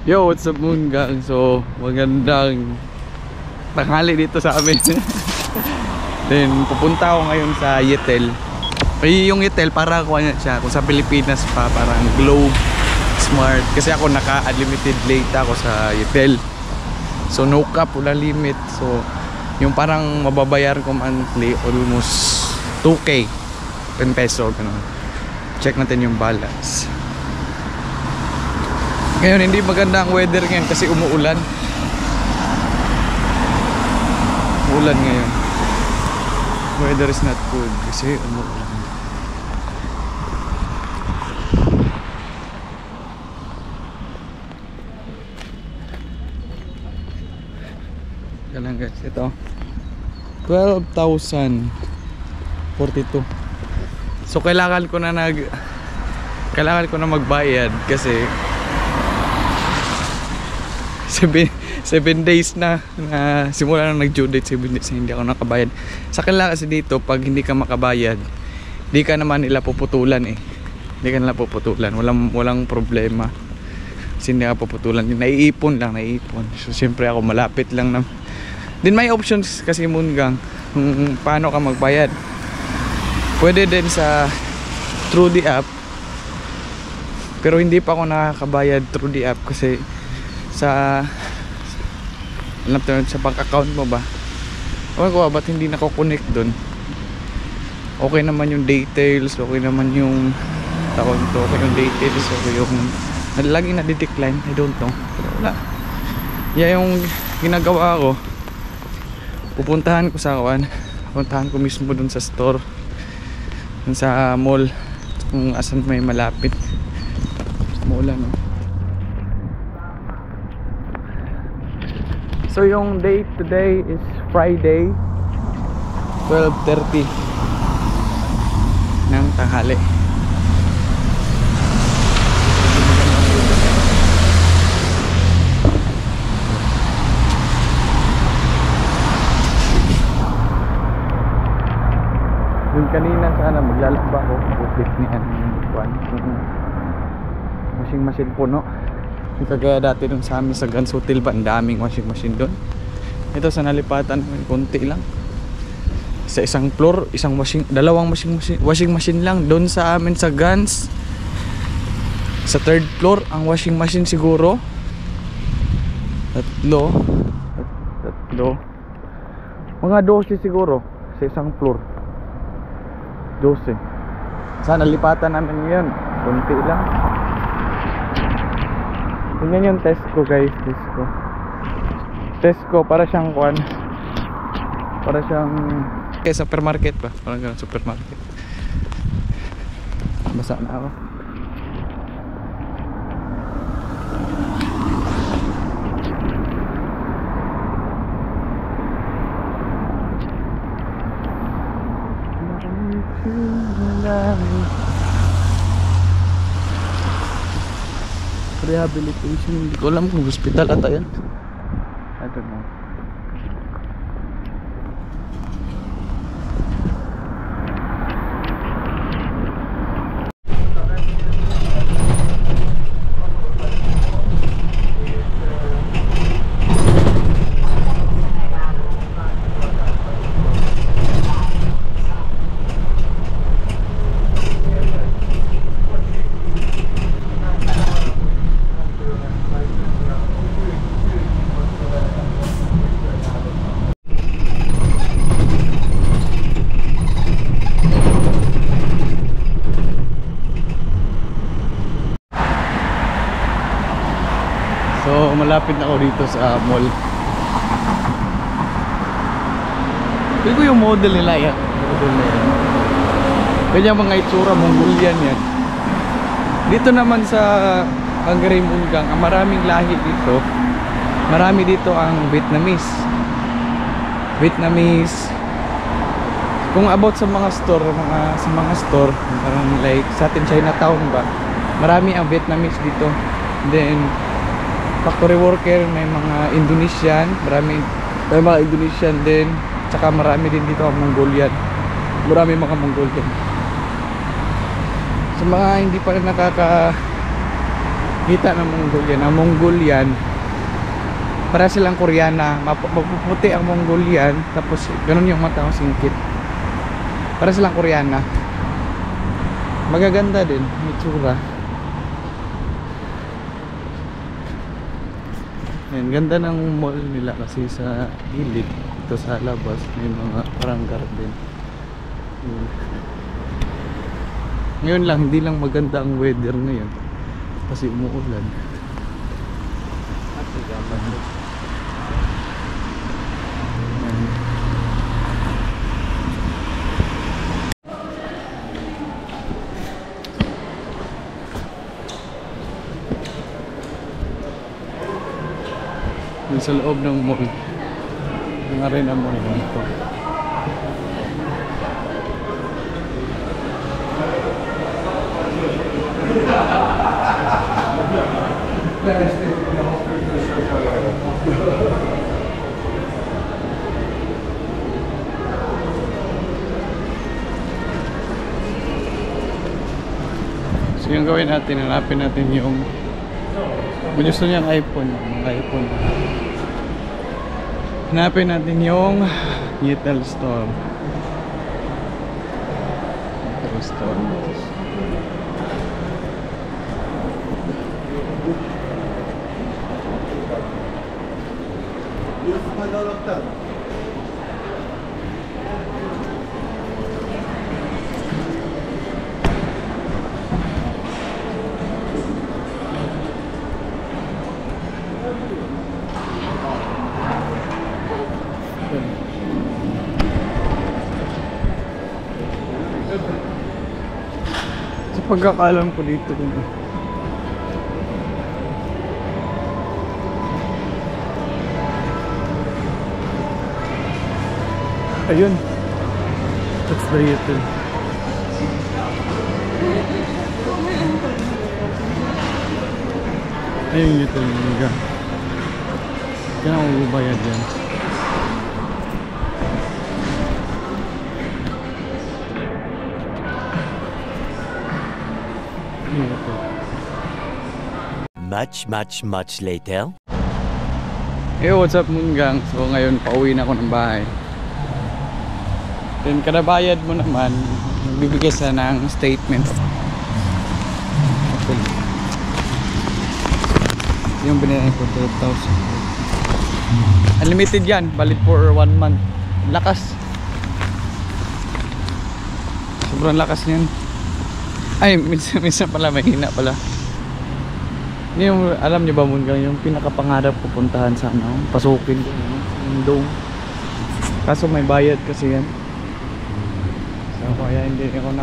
Yo, what's up Moon Gang? So, magandang tanghali dito sa amin. Then, pupunta ako ngayon sa Yetel. Ay, yung Yetel, para kuha niya siya. Kung sa Pilipinas pa, parang Globe Smart. Kasi ako naka-unlimited data ako sa Yetel. So, no cap, wala limit. So, yung parang mababayar ko monthly, almost 2K. 10 peso, ganun. Check natin yung balance. Ngayon hindi maganda ang weather ngayon kasi umuulan. Umuulan ngayon. Weather is not good kasi umuulan. Kailan guys, ito 12,042. So kailangan ko na magbayad kasi 7 days na simula na nag-due date, 7 days na hindi ako nakabayad. Sa kanila kasi dito, pag hindi ka makabayad, di ka naman nila puputulan eh. Hindi ka nila puputulan, walang problema. Kasi hindi ka puputulan, naiipon lang, naiipon. So siyempre ako malapit lang na. Din may options kasi Moon Gang kung paano ka magbayad. Pwede din sa through the app. Pero hindi pa ako nakakabayad through the app kasi sa bank account mo ba? Okay ko ba't hindi nako-connect doon? Okay naman yung details, okay naman yung tawag to, okay yung details, okay yung laging na-decline, I don't know. Pero wala. Yeah, yung ginagawa ko, pupuntahan ko mismo doon sa store, doon sa mall, kung asan may malapit. Maulan no? So yung date today is Friday 12:30 ng tanghali. Yung kanina sana maglalaba ako, bukit niyan washing machine puno. Kagaya dati dun sa amin sa Gans Hotel ba, ang daming washing machine doon. Ito sa nalipatan, konti lang. Sa isang floor, dalawang washing machine lang. Doon sa amin sa Gans, sa third floor, ang washing machine siguro tatlo mga 12 siguro sa isang floor. 12. Sa nalipatan namin ngayon, konti lang. Tingnan yung Tesco guys, Tesco para siyang supermarket ba? Parang ganun, supermarket. Basa na ako. Rehabilitation, hindi ko alam kung hospital ata yan. I don't know. So malapit na ako dito sa mall. Ito yung model nila yan. Kanya mga itsura, Mongolian yan. Dito naman sa Hungary Moon Gang, ang maraming lahi dito. Marami dito ang Vietnamese. Kung about sa mga store, parang like sa atin Chinatown ba, marami ang Vietnamese dito. Then factory worker, may mga Indonesian, may mga Indonesian din, tsaka marami din dito ang Mongolian. Marami mga Mongolian. Sa mga hindi pa Kita ng Mongolian. Ang Mongolian, para silang Koreana. Mapuputi ang Mongolian, tapos ganun yung mata ko, singkit. Para silang Koreana. Magaganda din, may tsura. Yan, ganda ng mall nila kasi sa gilid. Ito sa labas, may mga parang garden. Yan. Ngayon lang, hindi lang maganda ang weather ngayon. Kasi umuulan. Yan sa loob ng mall. Yung arena mall dito. So yung gawin natin, hanapin natin yung gusto niyang iPhone, iPhone. Hanapin natin yung Yetel Store. Yetel Store. Sa pagkakaalam ko dito din. Ayun. That's the Yetel. Ayun yung Yetel nila. Kaya ako bubayad yan. Much later. Hey, what's up Moongang? So ngayon pauwi na ako ng bahay. Then kada bayad mo naman, bibigay sa ng statement. Okay. Yung binigay ko 12,000. Unlimited yan, valid for 1 month. Lakas. Sobrang lakas niyan. Ay, minsan pala mahina pala. Yung alam niyo ba Moongang, yung pinakapangarap ko puntahan sa ano, pasukin ko yung dome. Kaso may bayad kasi yan. So kaya hindi ako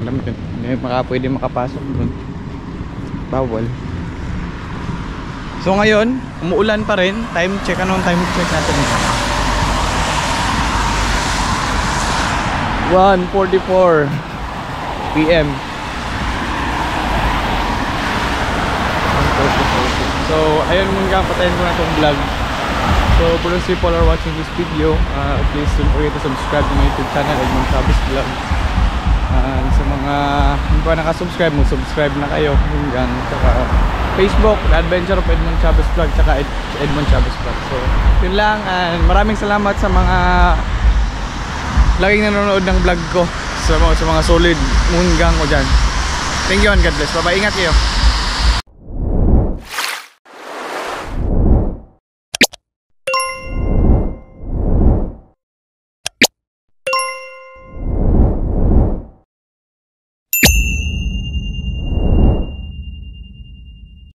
alam ko, hindi pwede makapasok doon. Bawal. So ngayon, umuulan pa rin. Time check, anong time check natin? 1:44 PM. So ayun Moongang, patayin ko na itong vlog. So for those people who are watching this video, please don't forget to subscribe to my YouTube channel, Edmond Chavez Vlog. Sa mga hindi pa nakasubscribe, mag-subscribe na kayo. Moongang, saka Facebook, The Adventure of Edmond Chavez Vlog, saka Edmond Chavez Vlog. So yun lang, and maraming salamat sa mga laging nanonood ng vlog ko, sa mga solid Moongang ko dyan. Thank you and God bless. Bye bye, ingat kayo.